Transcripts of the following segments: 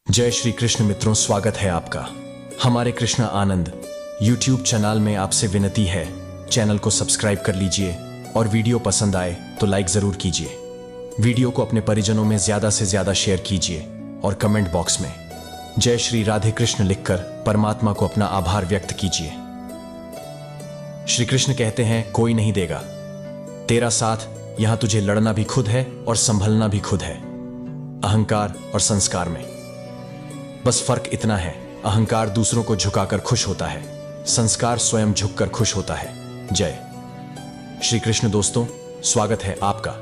जय श्री कृष्ण मित्रों, स्वागत है आपका हमारे कृष्णा आनंद YouTube चैनल में। आपसे विनती है, चैनल को सब्सक्राइब कर लीजिए और वीडियो पसंद आए तो लाइक जरूर कीजिए। वीडियो को अपने परिजनों में ज्यादा से ज्यादा शेयर कीजिए और कमेंट बॉक्स में जय श्री राधे कृष्ण लिखकर परमात्मा को अपना आभार व्यक्त कीजिए। श्री कृष्ण कहते हैं, कोई नहीं देगा तेरा साथ, यहां तुझे लड़ना भी खुद है और संभलना भी खुद है। अहंकार और संस्कार में बस फर्क इतना है, अहंकार दूसरों को झुकाकर खुश होता है, संस्कार स्वयं झुककर खुश होता है। जय श्री कृष्ण। दोस्तों, स्वागत है आपका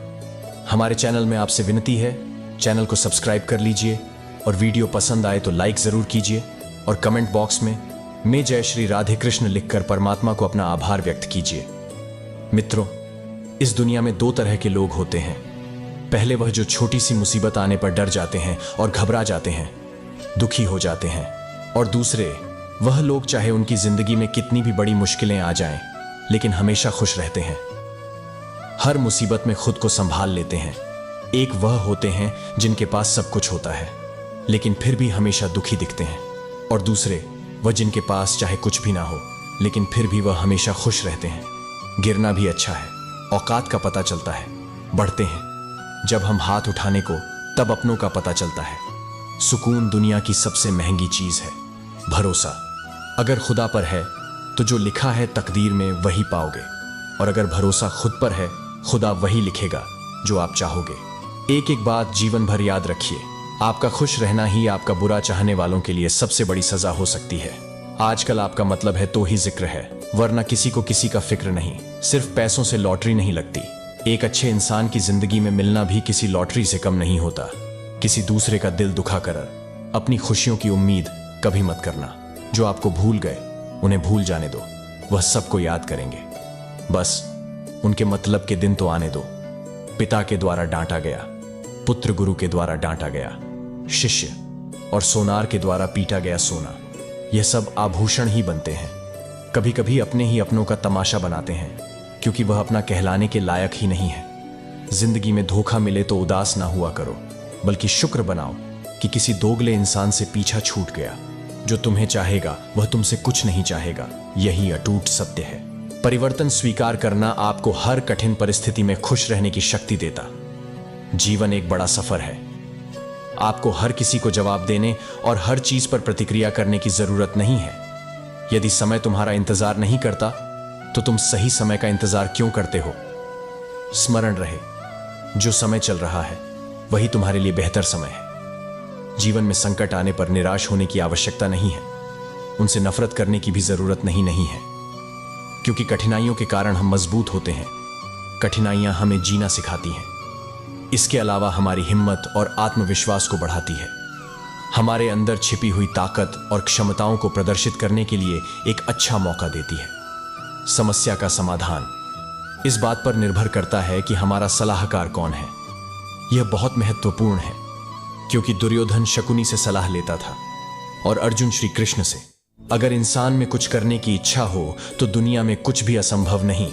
हमारे चैनल में। आपसे विनती है, चैनल को सब्सक्राइब कर लीजिए और वीडियो पसंद आए तो लाइक जरूर कीजिए और कमेंट बॉक्स में जय श्री राधे कृष्ण लिखकर परमात्मा को अपना आभार व्यक्त कीजिए। मित्रों, इस दुनिया में दो तरह के लोग होते हैं। पहले वह जो छोटी सी मुसीबत आने पर डर जाते हैं और घबरा जाते हैं, दुखी हो जाते हैं, और दूसरे वह लोग चाहे उनकी जिंदगी में कितनी भी बड़ी मुश्किलें आ जाएं, लेकिन हमेशा खुश रहते हैं, हर मुसीबत में खुद को संभाल लेते हैं। एक वह होते हैं जिनके पास सब कुछ होता है लेकिन फिर भी हमेशा दुखी दिखते हैं, और दूसरे वह जिनके पास चाहे कुछ भी ना हो लेकिन फिर भी वह हमेशा खुश रहते हैं। गिरना भी अच्छा है, औकात का पता चलता है। बढ़ते हैं जब हम हाथ उठाने को, तब अपनों का पता चलता है। सुकून दुनिया की सबसे महंगी चीज है। भरोसा अगर खुदा पर है तो जो लिखा है तकदीर में वही पाओगे, और अगर भरोसा खुद पर है, खुदा वही लिखेगा जो आप चाहोगे। एक एक बात जीवन भर याद रखिए, आपका खुश रहना ही आपका बुरा चाहने वालों के लिए सबसे बड़ी सजा हो सकती है। आजकल आपका मतलब है तो ही जिक्र है, वरना किसी को किसी का फिक्र नहीं। सिर्फ पैसों से लॉटरी नहीं लगती। एक अच्छे इंसान की जिंदगी में मिलना भी किसी लॉटरी से कम नहीं होता। किसी दूसरे का दिल दुखा कर अपनी खुशियों की उम्मीद कभी मत करना। जो आपको भूल गए उन्हें भूल जाने दो, वह सबको याद करेंगे। बस उनके मतलब के दिन तो आने दो। पिता के द्वारा डांटा गया, पुत्र गुरु के द्वारा डांटा गया, शिष्य और सोनार के द्वारा पीटा गया सोना, यह सब आभूषण ही बनते हैं। कभी कभी अपने ही अपनों का तमाशा बनाते हैं, क्योंकि वह अपना कहलाने के लायक ही नहीं है। जिंदगी में धोखा मिले तो उदास ना हुआ करो, बल्कि शुक्र बनाओ कि किसी दोगले इंसान से पीछा छूट गया। जो तुम्हें चाहेगा वह तुमसे कुछ नहीं चाहेगा, यही अटूट सत्य है। परिवर्तन स्वीकार करना आपको हर कठिन परिस्थिति में खुश रहने की शक्ति देता। जीवन एक बड़ा सफर है। आपको हर किसी को जवाब देने और हर चीज पर प्रतिक्रिया करने की जरूरत नहीं है। यदि समय तुम्हारा इंतजार नहीं करता तो तुम सही समय का इंतजार क्यों करते हो? स्मरण रहे, जो समय चल रहा है वही तुम्हारे लिए बेहतर समय है। जीवन में संकट आने पर निराश होने की आवश्यकता नहीं है, उनसे नफरत करने की भी जरूरत नहीं है, क्योंकि कठिनाइयों के कारण हम मजबूत होते हैं। कठिनाइयां हमें जीना सिखाती हैं। इसके अलावा हमारी हिम्मत और आत्मविश्वास को बढ़ाती है। हमारे अंदर छिपी हुई ताकत और क्षमताओं को प्रदर्शित करने के लिए एक अच्छा मौका देती है। समस्या का समाधान इस बात पर निर्भर करता है कि हमारा सलाहकार कौन है। यह बहुत महत्वपूर्ण है, क्योंकि दुर्योधन शकुनी से सलाह लेता था और अर्जुन श्री कृष्ण से। अगर इंसान में कुछ करने की इच्छा हो तो दुनिया में कुछ भी असंभव नहीं।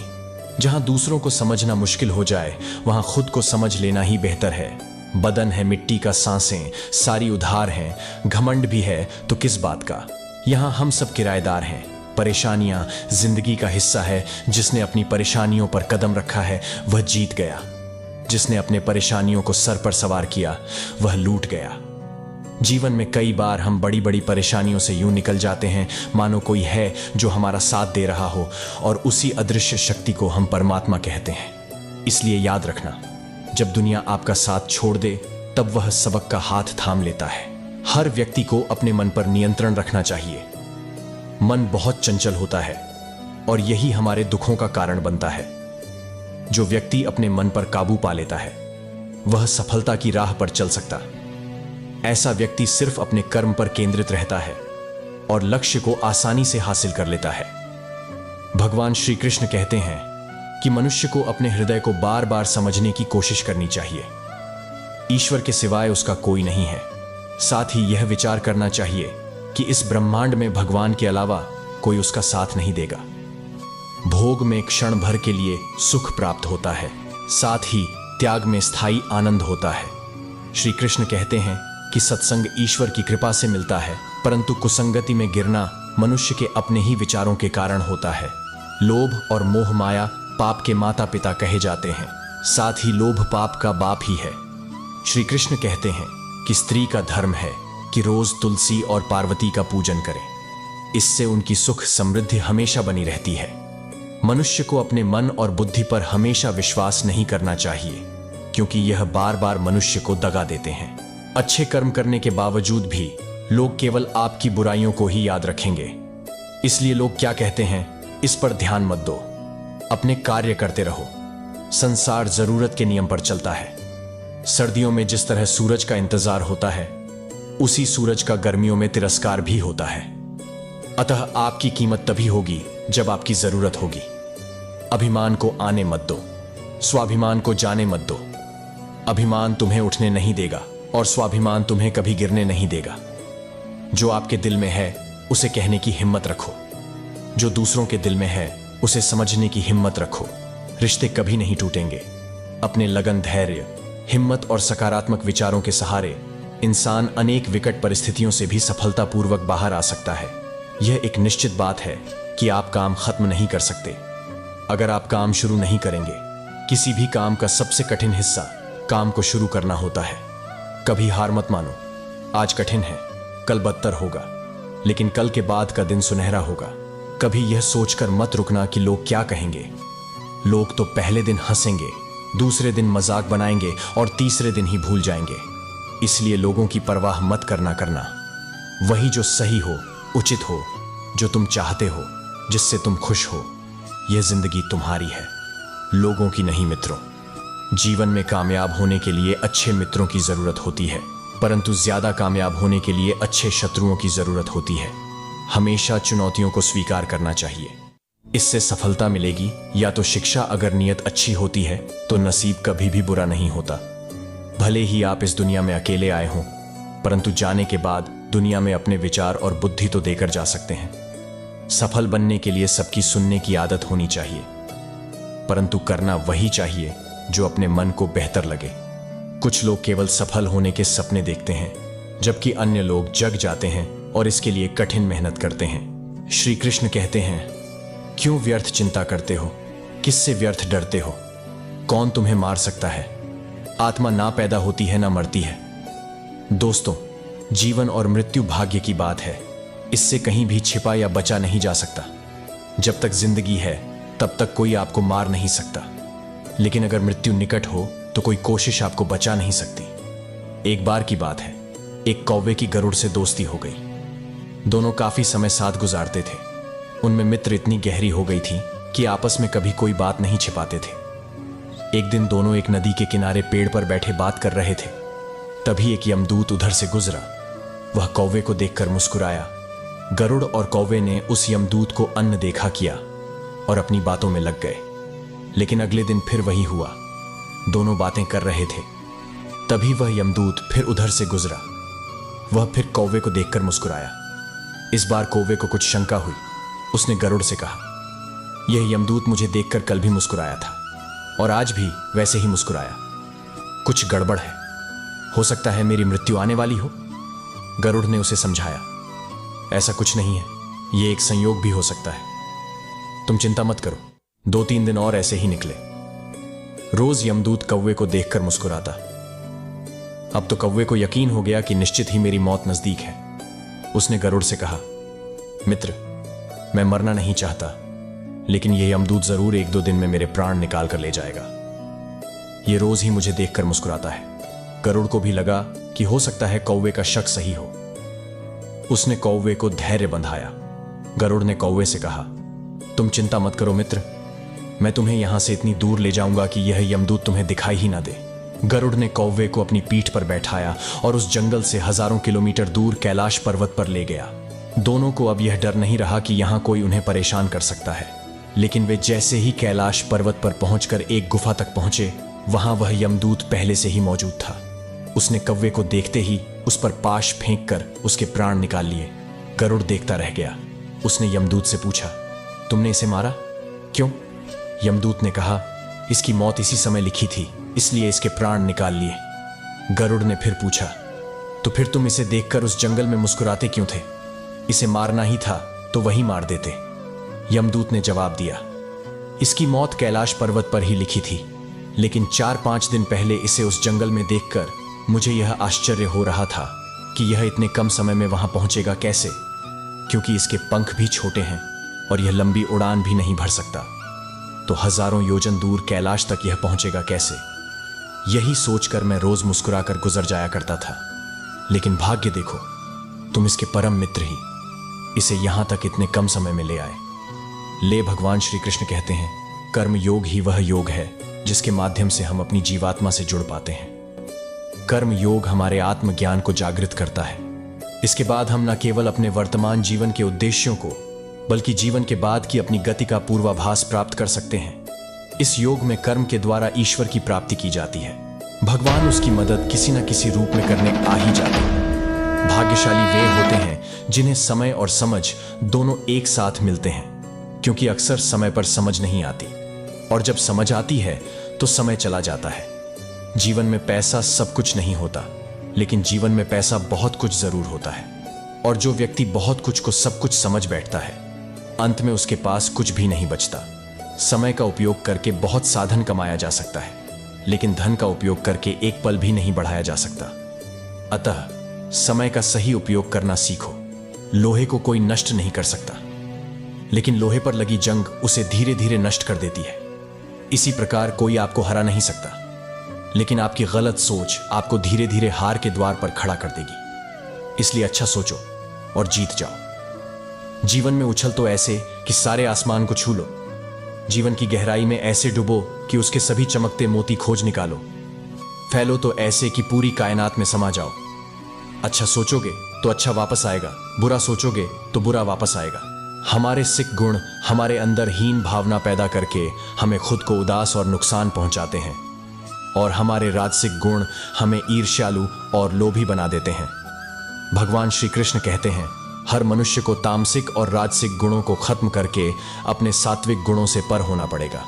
जहां दूसरों को समझना मुश्किल हो जाए, वहां खुद को समझ लेना ही बेहतर है। बदन है मिट्टी का, सांसें सारी उधार हैं, घमंड भी है तो किस बात का। यहां हम सब किराएदार हैं। परेशानियां जिंदगी का हिस्सा है। जिसने अपनी परेशानियों पर कदम रखा है वह जीत गया। जिसने अपने परेशानियों को सर पर सवार किया वह लूट गया। जीवन में कई बार हम बड़ी बड़ी परेशानियों से यूं निकल जाते हैं मानो कोई है जो हमारा साथ दे रहा हो, और उसी अदृश्य शक्ति को हम परमात्मा कहते हैं। इसलिए याद रखना, जब दुनिया आपका साथ छोड़ दे तब वह सबक का हाथ थाम लेता है। हर व्यक्ति को अपने मन पर नियंत्रण रखना चाहिए। मन बहुत चंचल होता है और यही हमारे दुखों का कारण बनता है। जो व्यक्ति अपने मन पर काबू पा लेता है वह सफलता की राह पर चल सकता। ऐसा व्यक्ति सिर्फ अपने कर्म पर केंद्रित रहता है और लक्ष्य को आसानी से हासिल कर लेता है। भगवान श्री कृष्ण कहते हैं कि मनुष्य को अपने हृदय को बार बार समझने की कोशिश करनी चाहिए। ईश्वर के सिवाय उसका कोई नहीं है। साथ ही यह विचार करना चाहिए कि इस ब्रह्मांड में भगवान के अलावा कोई उसका साथ नहीं देगा। भोग में क्षण भर के लिए सुख प्राप्त होता है, साथ ही त्याग में स्थायी आनंद होता है। श्री कृष्ण कहते हैं कि सत्संग ईश्वर की कृपा से मिलता है, परंतु कुसंगति में गिरना मनुष्य के अपने ही विचारों के कारण होता है। लोभ और मोह माया पाप के माता पिता कहे जाते हैं, साथ ही लोभ पाप का बाप ही है। श्री कृष्ण कहते हैं कि स्त्री का धर्म है कि रोज तुलसी और पार्वती का पूजन करे, इससे उनकी सुख समृद्धि हमेशा बनी रहती है। मनुष्य को अपने मन और बुद्धि पर हमेशा विश्वास नहीं करना चाहिए, क्योंकि यह बार बार मनुष्य को दगा देते हैं। अच्छे कर्म करने के बावजूद भी लोग केवल आपकी बुराइयों को ही याद रखेंगे। इसलिए लोग क्या कहते हैं, इस पर ध्यान मत दो, अपने कार्य करते रहो। संसार जरूरत के नियम पर चलता है। सर्दियों में जिस तरह सूरज का इंतजार होता है, उसी सूरज का गर्मियों में तिरस्कार भी होता है। अतः आपकी कीमत तभी होगी जब आपकी जरूरत होगी। अभिमान को आने मत दो, स्वाभिमान को जाने मत दो। अभिमान तुम्हें उठने नहीं देगा और स्वाभिमान तुम्हें कभी गिरने नहीं देगा। जो आपके दिल में है उसे कहने की हिम्मत रखो, जो दूसरों के दिल में है उसे समझने की हिम्मत रखो। रिश्ते कभी नहीं टूटेंगे। अपने लगन, धैर्य, हिम्मत और सकारात्मक विचारों के सहारे इंसान अनेक विकट परिस्थितियों से भी सफलतापूर्वक बाहर आ सकता है। यह एक निश्चित बात है कि आप काम खत्म नहीं कर सकते अगर आप काम शुरू नहीं करेंगे। किसी भी काम का सबसे कठिन हिस्सा काम को शुरू करना होता है। कभी हार मत मानो। आज कठिन है, कल बदतर होगा, लेकिन कल के बाद का दिन सुनहरा होगा। कभी यह सोचकर मत रुकना कि लोग क्या कहेंगे। लोग तो पहले दिन हंसेंगे, दूसरे दिन मजाक बनाएंगे और तीसरे दिन ही भूल जाएंगे। इसलिए लोगों की परवाह मत करना। वही जो सही हो, उचित हो, जो तुम चाहते हो, जिससे तुम खुश हो, यह जिंदगी तुम्हारी है, लोगों की नहीं मित्रों। जीवन में कामयाब होने के लिए अच्छे मित्रों की जरूरत होती है, परंतु ज्यादा कामयाब होने के लिए अच्छे शत्रुओं की जरूरत होती है। हमेशा चुनौतियों को स्वीकार करना चाहिए, इससे सफलता मिलेगी। या तो शिक्षा, अगर नियत अच्छी होती है तो नसीब कभी भी बुरा नहीं होता। भले ही आप इस दुनिया में अकेले आए हों, परंतु जाने के बाद दुनिया में अपने विचार और बुद्धि तो देकर जा सकते हैं। सफल बनने के लिए सबकी सुनने की आदत होनी चाहिए, परंतु करना वही चाहिए जो अपने मन को बेहतर लगे। कुछ लोग केवल सफल होने के सपने देखते हैं, जबकि अन्य लोग जग जाते हैं और इसके लिए कठिन मेहनत करते हैं। श्री कृष्ण कहते हैं, क्यों व्यर्थ चिंता करते हो, किससे व्यर्थ डरते हो? कौन तुम्हें मार सकता है? आत्मा ना पैदा होती है ना मरती है। दोस्तों, जीवन और मृत्यु भाग्य की बात है, इससे कहीं भी छिपा या बचा नहीं जा सकता। जब तक जिंदगी है तब तक कोई आपको मार नहीं सकता, लेकिन अगर मृत्यु निकट हो तो कोई कोशिश आपको बचा नहीं सकती। एक बार की बात है, एक कौवे की गरुड़ से दोस्ती हो गई। दोनों काफी समय साथ गुजारते थे। उनमें मित्र इतनी गहरी हो गई थी कि आपस में कभी कोई बात नहीं छिपाते थे। एक दिन दोनों एक नदी के किनारे पेड़ पर बैठे बात कर रहे थे। तभी एक यमदूत उधर से गुजरा। वह कौवे को देखकर मुस्कुराया। गरुड़ और कौवे ने उस यमदूत को अन्न देखा किया और अपनी बातों में लग गए। लेकिन अगले दिन फिर वही हुआ। दोनों बातें कर रहे थे। तभी वह यमदूत फिर उधर से गुजरा। वह फिर कौवे को देखकर मुस्कुराया। इस बार कौवे को कुछ शंका हुई। उसने गरुड़ से कहा, यह यमदूत मुझे देखकर कल भी मुस्कुराया था और आज भी वैसे ही मुस्कुराया। कुछ गड़बड़ है, हो सकता है मेरी मृत्यु आने वाली हो। गरुड़ ने उसे समझाया, ऐसा कुछ नहीं है, यह एक संयोग भी हो सकता है। तुम चिंता मत करो। 2-3 दिन और ऐसे ही निकले। रोज यमदूत कौवे को देखकर मुस्कुराता। अब तो कौवे को यकीन हो गया कि निश्चित ही मेरी मौत नजदीक है। उसने गरुड़ से कहा, मित्र, मैं मरना नहीं चाहता, लेकिन यह यमदूत जरूर 1-2 दिन में मेरे प्राण निकाल कर ले जाएगा। यह रोज ही मुझे देखकर मुस्कुराता है। गरुड़ को भी लगा कि हो सकता है कौवे का शक सही हो। उसने कौवे को धैर्य बंधाया। गरुड़ ने कौवे से कहा, तुम चिंता मत करो मित्र, मैं तुम्हें यहां से इतनी दूर ले जाऊंगा कि यह यमदूत तुम्हें दिखाई ही ना दे। गरुड़ ने कौवे को अपनी पीठ पर बैठाया और उस जंगल से हजारों किलोमीटर दूर कैलाश पर्वत पर ले गया। दोनों को अब यह डर नहीं रहा कि यहां कोई उन्हें परेशान कर सकता है। लेकिन वे जैसे ही कैलाश पर्वत पर पहुंचकर एक गुफा तक पहुंचे, वहां वह यमदूत पहले से ही मौजूद था। उसने कौवे को देखते ही उस पर पाश फेंक कर उसके प्राण निकाल लिए। गरुड़ देखता रह गया। उसने यमदूत से पूछा, तुमने इसे मारा? क्यों? यमदूत ने कहा, इसकी मौत इसी समय लिखी थी, इसलिए इसके प्राण निकाल लिए। गरुड़ ने फिर पूछा, तो फिर तुम इसे देखकर उस जंगल में मुस्कुराते क्यों थे? इसे मारना ही था तो वही मार देते। यमदूत ने जवाब दिया, इसकी मौत कैलाश पर्वत पर ही लिखी थी, लेकिन 4-5 दिन पहले इसे उस जंगल में देखकर मुझे यह आश्चर्य हो रहा था कि यह इतने कम समय में वहां पहुंचेगा कैसे, क्योंकि इसके पंख भी छोटे हैं और यह लंबी उड़ान भी नहीं भर सकता। तो हजारों योजन दूर कैलाश तक यह पहुंचेगा कैसे? यही सोचकर मैं रोज मुस्कुराकर गुजर जाया करता था। लेकिन भाग्य देखो, तुम इसके परम मित्र ही इसे यहां तक इतने कम समय में ले आए। ले भगवान श्री कृष्ण कहते हैं, कर्म योग ही वह योग है जिसके माध्यम से हम अपनी जीवात्मा से जुड़ पाते हैं। कर्म योग हमारे आत्मज्ञान को जागृत करता है। इसके बाद हम न केवल अपने वर्तमान जीवन के उद्देश्यों को, बल्कि जीवन के बाद की अपनी गति का पूर्वाभास प्राप्त कर सकते हैं। इस योग में कर्म के द्वारा ईश्वर की प्राप्ति की जाती है। भगवान उसकी मदद किसी न किसी रूप में करने आ ही जाते हैं। भाग्यशाली वे होते हैं जिन्हें समय और समझ दोनों एक साथ मिलते हैं, क्योंकि अक्सर समय पर समझ नहीं आती, और जब समझ आती है तो समय चला जाता है। जीवन में पैसा सब कुछ नहीं होता, लेकिन जीवन में पैसा बहुत कुछ जरूर होता है। और जो व्यक्ति बहुत कुछ को सब कुछ समझ बैठता है, अंत में उसके पास कुछ भी नहीं बचता। समय का उपयोग करके बहुत साधन कमाया जा सकता है, लेकिन धन का उपयोग करके एक पल भी नहीं बढ़ाया जा सकता। अतः समय का सही उपयोग करना सीखो। लोहे को कोई नष्ट नहीं कर सकता, लेकिन लोहे पर लगी जंग उसे धीरे धीरे नष्ट कर देती है। इसी प्रकार कोई आपको हरा नहीं सकता, लेकिन आपकी गलत सोच आपको धीरे धीरे हार के द्वार पर खड़ा कर देगी। इसलिए अच्छा सोचो और जीत जाओ। जीवन में उछल तो ऐसे कि सारे आसमान को छू लो। जीवन की गहराई में ऐसे डुबो कि उसके सभी चमकते मोती खोज निकालो। फैलो तो ऐसे कि पूरी कायनात में समा जाओ। अच्छा सोचोगे तो अच्छा वापस आएगा, बुरा सोचोगे तो बुरा वापस आएगा। हमारे सिख गुण हमारे अंदर हीन भावना पैदा करके हमें खुद को उदास और नुकसान पहुंचाते हैं, और हमारे राजसिक गुण हमें ईर्ष्यालु और लोभी बना देते हैं। भगवान श्री कृष्ण कहते हैं, हर मनुष्य को तामसिक और राजसिक गुणों को खत्म करके अपने सात्विक गुणों से पर होना पड़ेगा।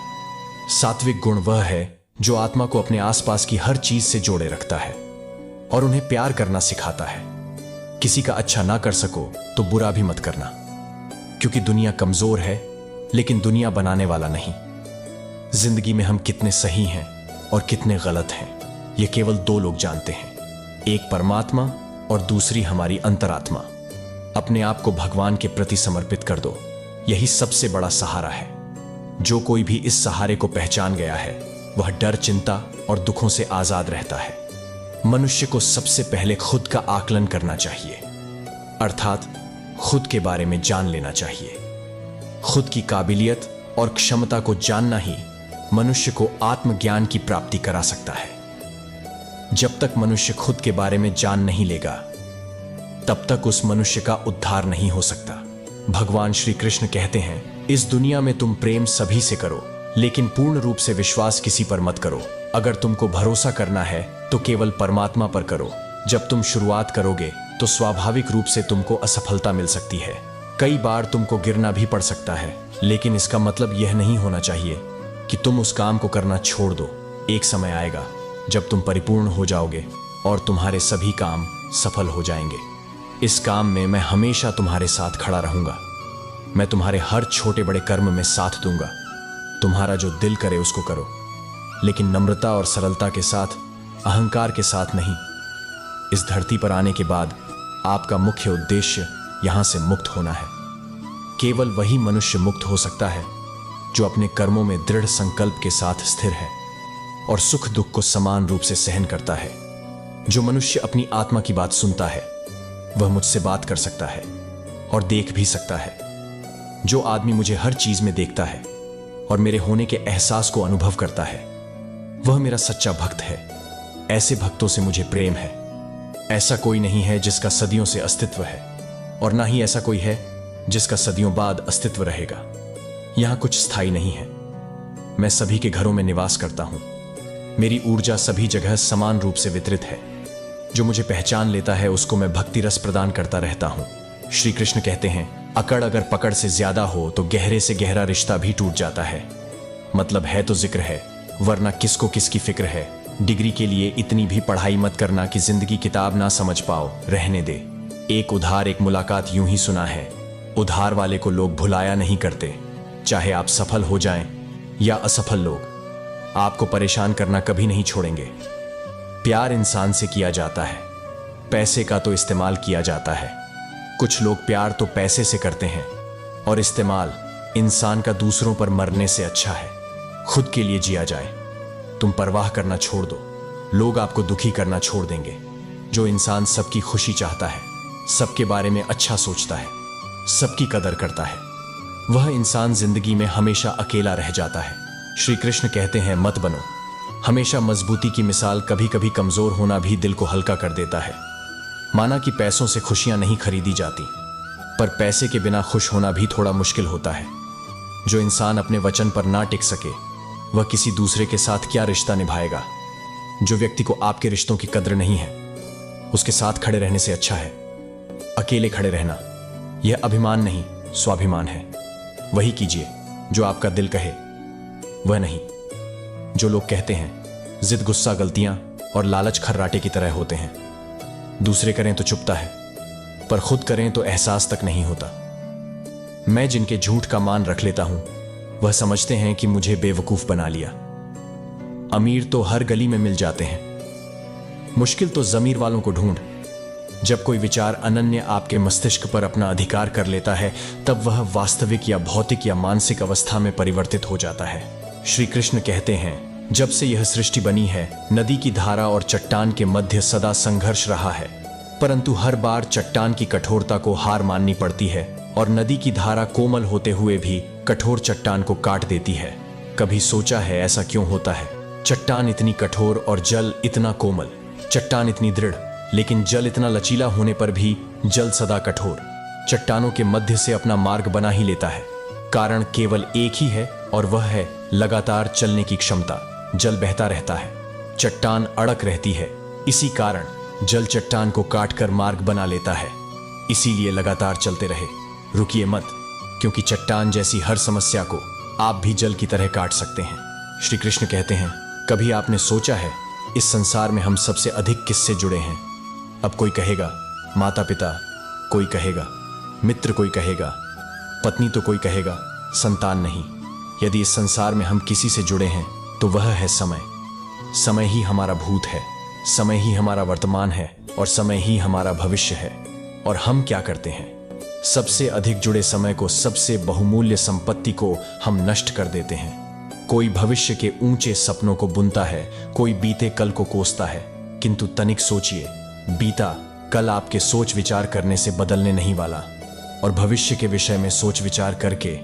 सात्विक गुण वह है जो आत्मा को अपने आसपास की हर चीज से जोड़े रखता है और उन्हें प्यार करना सिखाता है। किसी का अच्छा ना कर सको तो बुरा भी मत करना, क्योंकि दुनिया कमजोर है, लेकिन दुनिया बनाने वाला नहीं। जिंदगी में हम कितने सही हैं और कितने गलत हैं, ये केवल दो लोग जानते हैं, एक परमात्मा और दूसरी हमारी अंतरात्मा। अपने आप को भगवान के प्रति समर्पित कर दो, यही सबसे बड़ा सहारा है। जो कोई भी इस सहारे को पहचान गया है, वह डर, चिंता और दुखों से आजाद रहता है। मनुष्य को सबसे पहले खुद का आकलन करना चाहिए, अर्थात खुद के बारे में जान लेना चाहिए। खुद की काबिलियत और क्षमता को जानना ही मनुष्य को आत्मज्ञान की प्राप्ति करा सकता है। जब तक मनुष्य खुद के बारे में जान नहीं लेगा, तब तक उस मनुष्य का उद्धार नहीं हो सकता। भगवान श्री कृष्ण कहते हैं, इस दुनिया में तुम प्रेम सभी से करो, लेकिन पूर्ण रूप से विश्वास किसी पर मत करो। अगर तुमको भरोसा करना है तो केवल परमात्मा पर करो। जब तुम शुरुआत करोगे तो स्वाभाविक रूप से तुमको असफलता मिल सकती है। कई बार तुमको गिरना भी पड़ सकता है, लेकिन इसका मतलब यह नहीं होना चाहिए कि तुम उस काम को करना छोड़ दो। एक समय आएगा जब तुम परिपूर्ण हो जाओगे और तुम्हारे सभी काम सफल हो जाएंगे। इस काम में मैं हमेशा तुम्हारे साथ खड़ा रहूंगा। मैं तुम्हारे हर छोटे बड़े कर्म में साथ दूंगा। तुम्हारा जो दिल करे उसको करो, लेकिन नम्रता और सरलता के साथ, अहंकार के साथ नहीं। इस धरती पर आने के बाद आपका मुख्य उद्देश्य यहां से मुक्त होना है। केवल वही मनुष्य मुक्त हो सकता है जो अपने कर्मों में दृढ़ संकल्प के साथ स्थिर है और सुख दुख को समान रूप से सहन करता है। जो मनुष्य अपनी आत्मा की बात सुनता है, वह मुझसे बात कर सकता है और देख भी सकता है। जो आदमी मुझे हर चीज में देखता है और मेरे होने के एहसास को अनुभव करता है, वह मेरा सच्चा भक्त है। ऐसे भक्तों से मुझे प्रेम है। ऐसा कोई नहीं है जिसका सदियों से अस्तित्व है, और ना ही ऐसा कोई है जिसका सदियों बाद अस्तित्व रहेगा। यहां कुछ स्थायी नहीं है। मैं सभी के घरों में निवास करता हूं। मेरी ऊर्जा सभी जगह समान रूप से वितरित है। जो मुझे पहचान लेता है उसको मैं भक्ति रस प्रदान करता रहता हूं। श्री कृष्ण कहते हैं, अकड़ अगर पकड़ से ज्यादा हो तो गहरे से गहरा रिश्ता भी टूट जाता है। मतलब है तो जिक्र है, वरना किसको किसकी फिक्र है। डिग्री के लिए इतनी भी पढ़ाई मत करना कि जिंदगी किताब ना समझ पाओ, रहने दे। एक उधार एक मुलाकात यूं ही सुना है, उधार वाले को लोग भुलाया नहीं करते। चाहे आप सफल हो जाएं या असफल, लोग आपको परेशान करना कभी नहीं छोड़ेंगे। प्यार इंसान से किया जाता है, पैसे का तो इस्तेमाल किया जाता है। कुछ लोग प्यार तो पैसे से करते हैं और इस्तेमाल इंसान का दूसरों पर मरने से अच्छा है खुद के लिए जिया जाए। तुम परवाह करना छोड़ दो, लोग आपको दुखी करना छोड़ देंगे। जो इंसान सबकी खुशी चाहता है, सबके बारे में अच्छा सोचता है, सबकी कदर करता है, वह इंसान जिंदगी में हमेशा अकेला रह जाता है। श्री कृष्ण कहते हैं, मत बनो हमेशा मजबूती की मिसाल। कभी कभी कमजोर होना भी दिल को हल्का कर देता है। माना कि पैसों से खुशियां नहीं खरीदी जाती, पर पैसे के बिना खुश होना भी थोड़ा मुश्किल होता है। जो इंसान अपने वचन पर ना टिक सके, वह किसी दूसरे के साथ क्या रिश्ता निभाएगा। जो व्यक्ति को आपके रिश्तों की कद्र नहीं है, उसके साथ खड़े रहने से अच्छा है अकेले खड़े रहना। यह अभिमान नहीं, स्वाभिमान है। वही कीजिए जो आपका दिल कहे, वह नहीं। जो लोग कहते हैं जिद, गुस्सा, गलतियां और लालच खर्राटे की तरह होते हैं। दूसरे करें तो चुभता है, पर खुद करें तो एहसास तक नहीं होता। मैं जिनके झूठ का मान रख लेता हूं, वह समझते हैं कि मुझे बेवकूफ बना लिया। अमीर तो हर गली में मिल जाते हैं, मुश्किल तो ज़मीर वालों को ढूंढ। जब कोई विचार अनन्य आपके मस्तिष्क पर अपना अधिकार कर लेता है, तब वह वास्तविक या भौतिक या मानसिक अवस्था में परिवर्तित हो जाता है। श्री कृष्ण कहते हैं, जब से यह सृष्टि बनी है, नदी की धारा और चट्टान के मध्य सदा संघर्ष रहा है, परंतु हर बार चट्टान की कठोरता को हार माननी पड़ती है और नदी की धारा कोमल होते हुए भी कठोर चट्टान को काट देती है। कभी सोचा है ऐसा क्यों होता है? चट्टान इतनी कठोर और जल इतना कोमल, चट्टान इतनी दृढ़ लेकिन जल इतना लचीला होने पर भी जल सदा कठोर चट्टानों के मध्य से अपना मार्ग बना ही लेता है। कारण केवल एक ही है और वह है लगातार चलने की क्षमता। जल बहता रहता है, चट्टान अड़क रहती है। इसी कारण जल चट्टान को काटकर मार्ग बना लेता है। इसीलिए लगातार चलते रहे, रुकिए मत, क्योंकि चट्टान जैसी हर समस्या को आप भी जल की तरह काट सकते हैं। श्री कृष्ण कहते हैं, कभी आपने सोचा है इस संसार में हम सबसे अधिक किससे जुड़े हैं? अब कोई कहेगा माता पिता, कोई कहेगा मित्र, कोई कहेगा पत्नी, तो कोई कहेगा संतान नहीं। यदि इस संसार में हम किसी से जुड़े हैं तो वह है समय। समय ही हमारा भूत है, समय ही हमारा वर्तमान है और समय ही हमारा भविष्य है। और हम क्या करते हैं? सबसे अधिक जुड़े समय को, सबसे बहुमूल्य संपत्ति को हम नष्ट कर देते हैं। कोई भविष्य के ऊंचे सपनों को बुनता है, कोई बीते कल को कोसता है, किंतु तनिक सोचिए, बीता कल आपके सोच विचार करने से बदलने नहीं वाला। और भविष्य के विषय में सोच विचार करके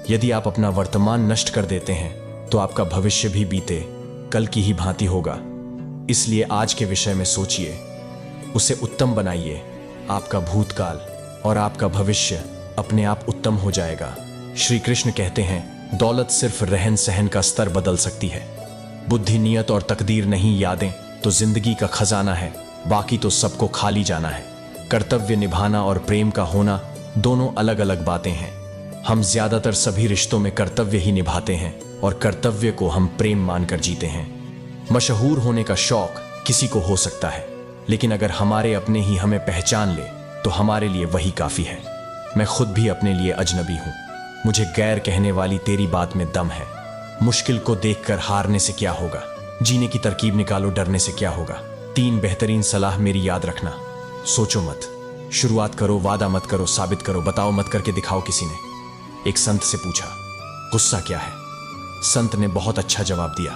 यदि आप अपना वर्तमान नष्ट कर देते हैं तो आपका भविष्य भी बीते कल की ही भांति होगा। इसलिए आज के विषय में सोचिए, उसे उत्तम बनाइए। आपका भूतकाल और आपका भविष्य अपने आप उत्तम हो जाएगा। श्री कृष्ण कहते हैं, दौलत सिर्फ रहन सहन का स्तर बदल सकती है। बुद्धि, नियत और तकदीर नहीं, यादें तो जिंदगी का खजाना है, बाकी तो सबको खाली जाना है। कर्तव्य निभाना और प्रेम का होना दोनों अलग अलग बातें हैं। हम ज्यादातर सभी रिश्तों में कर्तव्य ही निभाते हैं और कर्तव्य को हम प्रेम मानकर जीते हैं। मशहूर होने का शौक किसी को हो सकता है, लेकिन अगर हमारे अपने ही हमें पहचान ले तो हमारे लिए वही काफी है। मैं खुद भी अपने लिए अजनबी हूं, मुझे गैर कहने वाली तेरी बात में दम है। मुश्किल को देखकर हारने से क्या होगा, जीने की तरकीब निकालो, डरने से क्या होगा। 3 बेहतरीन सलाह मेरी याद रखना। सोचो मत, शुरुआत करो, वादा मत करो, साबित करो, बताओ मत करके दिखाओ। किसी ने एक संत से पूछा, गुस्सा क्या है? संत ने बहुत अच्छा जवाब दिया,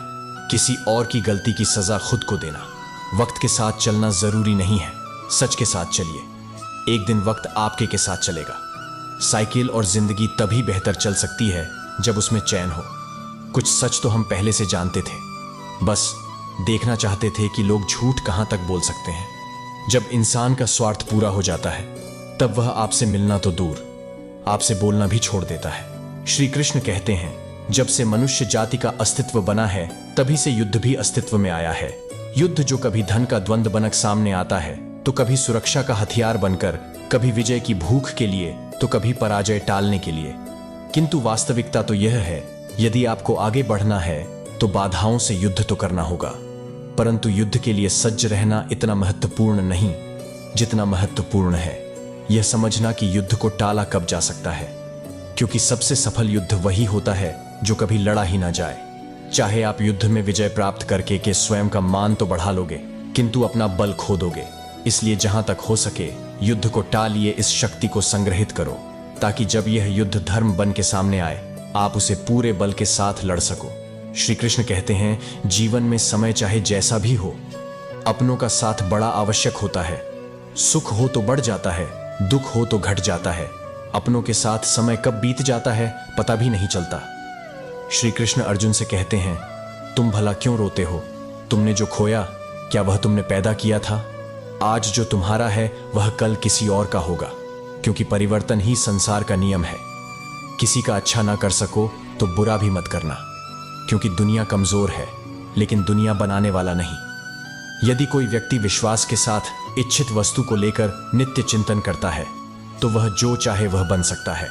किसी और की गलती की सजा खुद को देना। वक्त के साथ चलना जरूरी नहीं है, सच के साथ चलिए। एक दिन वक्त आपके के साथ चलेगा। साइकिल और जिंदगी तभी बेहतर चल सकती है जब उसमें चैन हो। कुछ सच तो हम पहले से जानते थे, बस देखना चाहते थे कि लोग झूठ कहां तक बोल सकते हैं। जब इंसान का स्वार्थ पूरा हो जाता है, तब वह आपसे मिलना तो दूर, आपसे बोलना भी छोड़ देता है। श्री कृष्ण कहते हैं, जब से मनुष्य जाति का अस्तित्व बना है, तभी से युद्ध भी अस्तित्व में आया है। युद्ध जो कभी धन का द्वंद्व बनकर सामने आता है, तो कभी सुरक्षा का हथियार बनकर, कभी विजय की भूख के लिए, तो कभी पराजय टालने के लिए। किंतु वास्तविकता तो यह है, यदि आपको आगे बढ़ना है तो बाधाओं से युद्ध तो करना होगा। परंतु युद्ध के लिए सज्ज रहना इतना महत्वपूर्ण नहीं जितना महत्वपूर्ण है यह समझना कि युद्ध को टाला कब जा सकता है, क्योंकि सबसे सफल युद्ध वही होता है जो कभी लड़ा ही ना जाए। चाहे आप युद्ध में विजय प्राप्त करके के स्वयं का मान तो बढ़ा लोगे, किंतु अपना बल खो दोगे। इसलिए जहां तक हो सके युद्ध को टालिए, इस शक्ति को संग्रहित करो, ताकि जब यह युद्ध धर्म बन के सामने आए आप उसे पूरे बल के साथ लड़ सको। श्री कृष्ण कहते हैं, जीवन में समय चाहे जैसा भी हो, अपनों का साथ बड़ा आवश्यक होता है। सुख हो तो बढ़ जाता है, दुख हो तो घट जाता है। अपनों के साथ समय कब बीत जाता है पता भी नहीं चलता। श्री कृष्ण अर्जुन से कहते हैं, तुम भला क्यों रोते हो? तुमने जो खोया क्या वह तुमने पैदा किया था? आज जो तुम्हारा है वह कल किसी और का होगा, क्योंकि परिवर्तन ही संसार का नियम है। किसी का अच्छा ना कर सको तो बुरा भी मत करना, क्योंकि दुनिया कमजोर है लेकिन दुनिया बनाने वाला नहीं। यदि कोई व्यक्ति विश्वास के साथ इच्छित वस्तु को लेकर नित्य चिंतन करता है तो वह जो चाहे वह बन सकता है।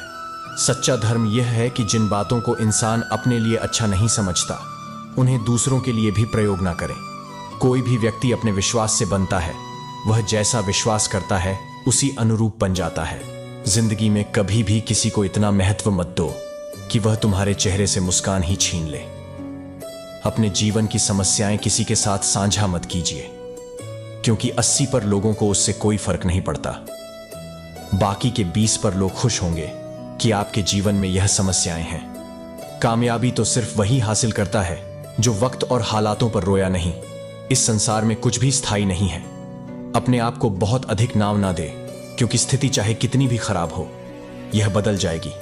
सच्चा धर्म यह है कि जिन बातों को इंसान अपने लिए अच्छा नहीं समझता उन्हें दूसरों के लिए भी प्रयोग ना करें। कोई भी व्यक्ति अपने विश्वास से बनता है, वह जैसा विश्वास करता है उसी अनुरूप बन जाता है। जिंदगी में कभी भी किसी को इतना महत्व मत दो कि वह तुम्हारे चेहरे से मुस्कान ही छीन ले। अपने जीवन की समस्याएं किसी के साथ साझा मत कीजिए, क्योंकि 80 पर लोगों को उससे कोई फर्क नहीं पड़ता। बाकी के 20 पर लोग खुश होंगे कि आपके जीवन में यह समस्याएं हैं। कामयाबी तो सिर्फ वही हासिल करता है जो वक्त और हालातों पर रोया नहीं। इस संसार में कुछ भी स्थायी नहीं है। अपने आप को बहुत अधिक नाव ना दे, क्योंकि स्थिति चाहे कितनी भी खराब हो यह बदल जाएगी।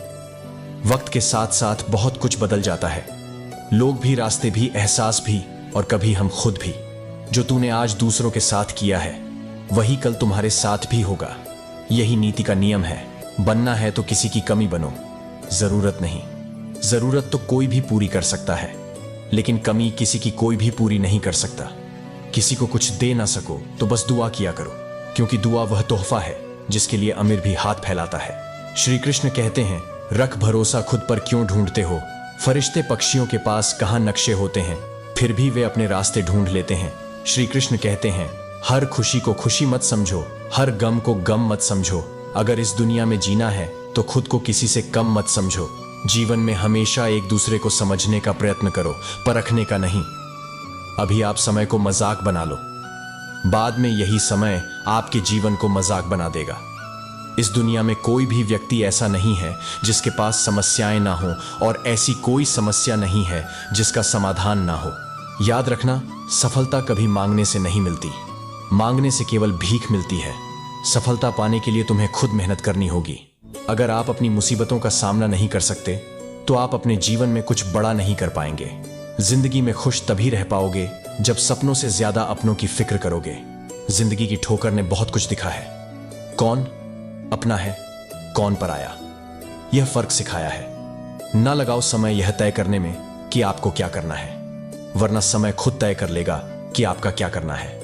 वक्त के साथ साथ बहुत कुछ बदल जाता है, लोग भी, रास्ते भी, एहसास भी और कभी हम खुद भी। जो तूने आज दूसरों के साथ किया है वही कल तुम्हारे साथ भी होगा। यही नीति का नियम है। बनना है तो किसी की कमी बनो, जरूरत नहीं। जरूरत तो कोई भी पूरी कर सकता है, लेकिन कमी किसी की कोई भी पूरी नहीं कर सकता। किसी को कुछ दे ना सको तो बस दुआ किया करो, क्योंकि दुआ वह तोहफा है जिसके लिए अमीर भी हाथ फैलाता है। श्री कृष्ण कहते हैं, रख भरोसा खुद पर क्यों ढूंढते हो? फरिश्ते पक्षियों के पास कहां नक्शे होते हैं, फिर भी वे अपने रास्ते ढूंढ लेते हैं। श्री कृष्ण कहते हैं, हर खुशी को खुशी मत समझो, हर गम को गम मत समझो। अगर इस दुनिया में जीना है तो खुद को किसी से कम मत समझो। जीवन में हमेशा एक दूसरे को समझने का प्रयत्न करो, परखने का नहीं। अभी आप समय को मजाक बना लो, बाद में यही समय आपके जीवन को मजाक बना देगा। इस दुनिया में कोई भी व्यक्ति ऐसा नहीं है जिसके पास समस्याएं ना हो, और ऐसी कोई समस्या नहीं है जिसका समाधान ना हो। याद रखना, सफलता कभी मांगने से नहीं मिलती, मांगने से केवल भीख मिलती है। सफलता पाने के लिए तुम्हें खुद मेहनत करनी होगी। अगर आप अपनी मुसीबतों का सामना नहीं कर सकते तो आप अपने जीवन में कुछ बड़ा नहीं कर पाएंगे। जिंदगी में खुश तभी रह पाओगे जब सपनों से ज्यादा अपनों की फिक्र करोगे। जिंदगी की ठोकर ने बहुत कुछ दिखा है, कौन अपना है कौन पराया, यह फर्क सिखाया है। ना लगाओ समय यह तय करने में कि आपको क्या करना है, वरना समय खुद तय कर लेगा कि आपका क्या करना है।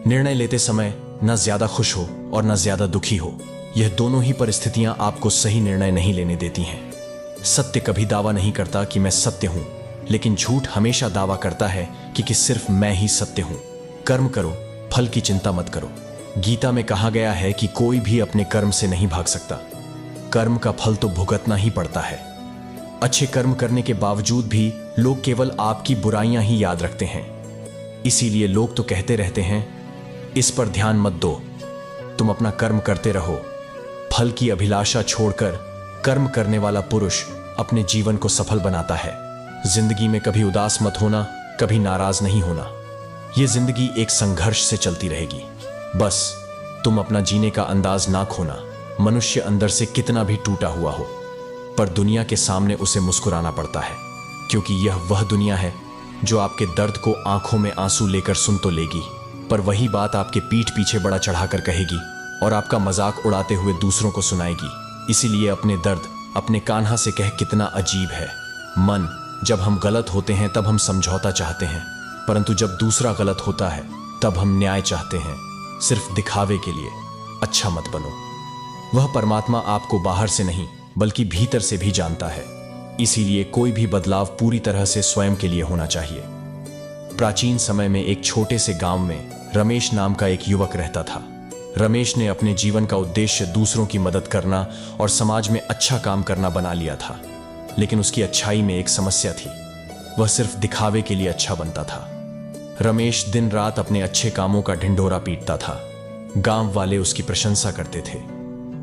निर्णय लेते समय न ज्यादा खुश हो और न ज्यादा दुखी हो, यह दोनों ही परिस्थितियां आपको सही निर्णय नहीं लेने देती हैं। सत्य कभी दावा नहीं करता कि मैं सत्य हूं, लेकिन झूठ हमेशा दावा करता है कि सिर्फ मैं ही सत्य हूं। कर्म करो, फल की चिंता मत करो। गीता में कहा गया है कि कोई भी अपने कर्म से नहीं भाग सकता, कर्म का फल तो भुगतना ही पड़ता है। अच्छे कर्म करने के बावजूद भी लोग केवल आपकी बुराइयां ही याद रखते हैं। इसीलिए लोग तो कहते रहते हैं, इस पर ध्यान मत दो, तुम अपना कर्म करते रहो। फल की अभिलाषा छोड़कर कर्म करने वाला पुरुष अपने जीवन को सफल बनाता है। जिंदगी में कभी उदास मत होना, कभी नाराज नहीं होना। यह जिंदगी एक संघर्ष से चलती रहेगी। बस तुम अपना जीने का अंदाज ना खोना। मनुष्य अंदर से कितना भी टूटा हुआ हो, पर दुनिया के सामने उसे मुस्कुराना पड़ता है, क्योंकि यह वह दुनिया है जो आपके दर्द को आंखों में आंसू लेकर सुन तो लेगी, पर वही बात आपके पीठ पीछे बड़ा चढ़ाकर कहेगी और आपका मजाक उड़ाते हुए दूसरों को सुनाएगी। इसीलिए अपने दर्द अपने कान्हा से कह कितना अजीब है। मन, जब हम गलत होते हैं तब हम समझौता चाहते हैं, परंतु जब दूसरा गलत होता है तब हम न्याय चाहते हैं, सिर्फ दिखावे के लिए। अच्छा मत बनो। वह परमात्मा आपको बाहर से नहीं बल्कि भीतर से भी जानता है। इसीलिए कोई भी बदलाव पूरी तरह से स्वयं के लिए होना चाहिए। प्राचीन समय में एक छोटे से गांव में रमेश नाम का एक युवक रहता था। रमेश ने अपने जीवन का उद्देश्य दूसरों की मदद करना और समाज में अच्छा काम करना बना लिया था। लेकिन उसकी अच्छाई में एक समस्या थी, वह सिर्फ दिखावे के लिए अच्छा बनता था। रमेश दिन रात अपने अच्छे कामों का ढिंढोरा पीटता था। गांव वाले उसकी प्रशंसा करते थे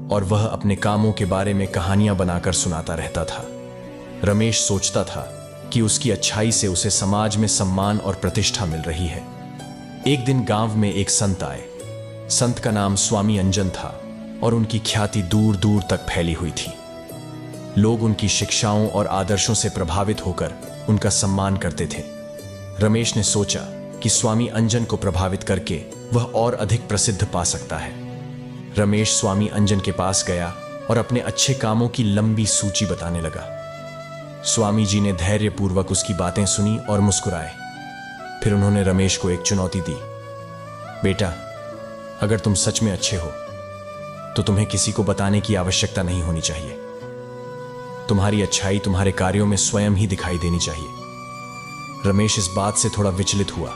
और वह अपने कामों के बारे में कहानियां बनाकर सुनाता रहता था। रमेश सोचता था कि उसकी अच्छाई से उसे समाज में सम्मान और प्रतिष्ठा मिल रही है। एक दिन गांव में एक संत आए। संत का नाम स्वामी अंजन था और उनकी ख्याति दूर दूर तक फैली हुई थी। लोग उनकी शिक्षाओं और आदर्शों से प्रभावित होकर उनका सम्मान करते थे। रमेश ने सोचा कि स्वामी अंजन को प्रभावित करके वह और अधिक प्रसिद्ध पा सकता है। रमेश स्वामी अंजन के पास गया और अपने अच्छे कामों की लंबी सूची बताने लगा। स्वामी जी ने धैर्यपूर्वक उसकी बातें सुनी और मुस्कुराए। फिर उन्होंने रमेश को एक चुनौती दी। बेटा, अगर तुम सच में अच्छे हो तो तुम्हें किसी को बताने की आवश्यकता नहीं होनी चाहिए। तुम्हारी अच्छाई तुम्हारे कार्यों में स्वयं ही दिखाई देनी चाहिए। रमेश इस बात से थोड़ा विचलित हुआ,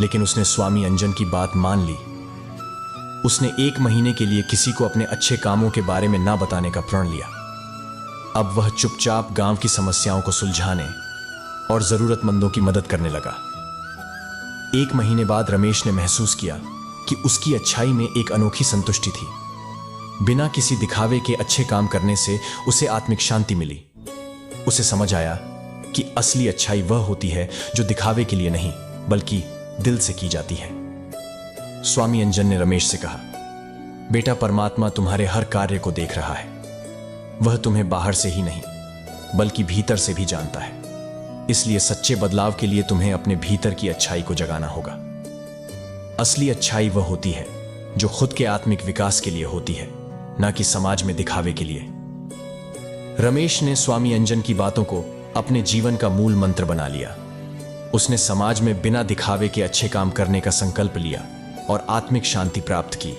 लेकिन उसने स्वामी अंजन की बात मान ली। उसने 1 महीने के लिए किसी को अपने अच्छे कामों के बारे में ना बताने का प्रण लिया। अब वह चुपचाप गांव की समस्याओं को सुलझाने और जरूरतमंदों की मदद करने लगा। 1 महीने बाद रमेश ने महसूस किया कि उसकी अच्छाई में एक अनोखी संतुष्टि थी। बिना किसी दिखावे के अच्छे काम करने से उसे आत्मिक शांति मिली। उसे समझ आया कि असली अच्छाई वह होती है जो दिखावे के लिए नहीं बल्कि दिल से की जाती है। स्वामी अंजन ने रमेश से कहा, बेटा, परमात्मा तुम्हारे हर कार्य को देख रहा है। वह तुम्हें बाहर से ही नहीं बल्कि भीतर से भी जानता है। इसलिए सच्चे बदलाव के लिए तुम्हें अपने भीतर की अच्छाई को जगाना होगा। असली अच्छाई वह होती है जो खुद के आत्मिक विकास के लिए होती है, ना कि समाज में दिखावे के लिए। रमेश ने स्वामी अंजन की बातों को अपने जीवन का मूल मंत्र बना लिया। उसने समाज में बिना दिखावे के अच्छे काम करने का संकल्प लिया और आत्मिक शांति प्राप्त की।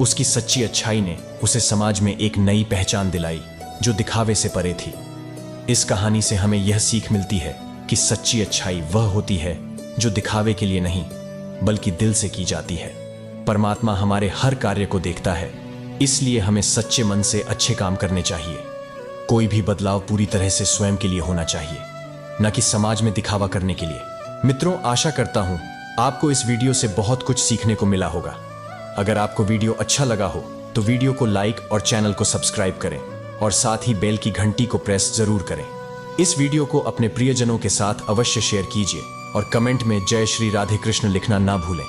उसकी सच्ची अच्छाई ने उसे समाज में एक नई पहचान दिलाई जो दिखावे से परे थी। इस कहानी से हमें यह सीख मिलती है कि सच्ची अच्छाई वह होती है जो दिखावे के लिए नहीं बल्कि दिल से की जाती है। परमात्मा हमारे हर कार्य को देखता है, इसलिए हमें सच्चे मन से अच्छे काम करने चाहिए। कोई भी बदलाव पूरी तरह से स्वयं के लिए होना चाहिए, न कि समाज में दिखावा करने के लिए। मित्रों, आशा करता हूं आपको इस वीडियो से बहुत कुछ सीखने को मिला होगा। अगर आपको वीडियो अच्छा लगा हो तो वीडियो को लाइक और चैनल को सब्सक्राइब करें और साथ ही बेल की घंटी को प्रेस जरूर करें। इस वीडियो को अपने प्रियजनों के साथ अवश्य शेयर कीजिए और कमेंट में जय श्री राधे कृष्ण लिखना ना भूलें।